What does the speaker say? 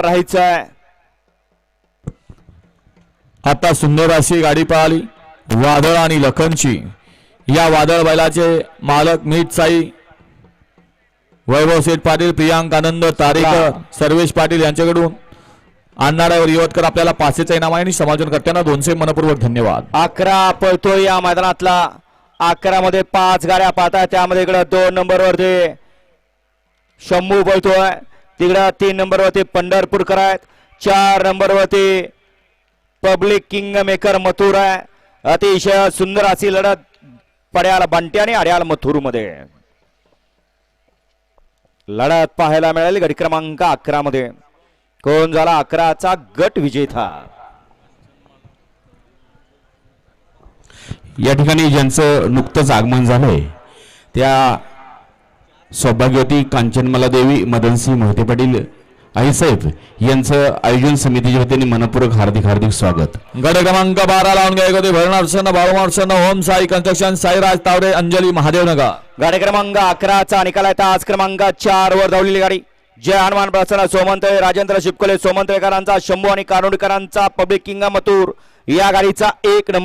राहायचं आहे. आता सुंदर अशी गाडी पळाली वादळ आणि लखनची. या वादळ बैलाचे मालक मीठ साई, वैभव शेठ पाटील, प्रियांक आनंद तारेकर, सर्वेश पाटील यांच्याकडून अण्णारावर यवतकर आपल्याला पासेचा इनाम आहे आणि समाजनकर्त्यांना 200 मनपूर्वक धन्यवाद. 11 पळतोय या मैदानातला. 11 मध्ये 5 गाड्या पाहताय. त्यामध्ये इकडे 2 नंबरवरती शंभू पळतोय, तिकडे 3 नंबरवरती पंढरपूरकर आहेत, 4 नंबरवरती पब्लिक किंग मेकर मथुर आहे. अतिशय सुंदर अशी लढत पड्याल बंटी आणि अड्याल मथुर मध्ये लढत पाहायला मिळेल. गट क्रमांक 11 मध्ये कोण झाला 11चा गट विजेता. या ठिकाणी ज्यांचं नुकतंच आगमन झालंय त्या सौभाग्यवती कांचनमाला देवी मदनसिंह मोहिते पाटील आईसाहेब यांचं आयोजन समितीच्या वतीने मनपूर्वक हार्दिक हार्दिक स्वागत. गट क्रमांक 12 लावून घ्यायचे होते भरणार्सन बाळूमार्सन ओम साई कन्स्ट्रक्शन साईराज तावडे अंजली महादेवनगर. गाडी क्रमांक 11चा निकाल आहे. तास क्रमांक 4 वर धावलेली गाडी जय हनुमान प्रसन्न सोमंत राजेंद्र शिपकोले सोमंतकरांचा शंभू आणि कानोडकरांचा पब्लिक किंग मथुर या गाडीचा 1 नंबर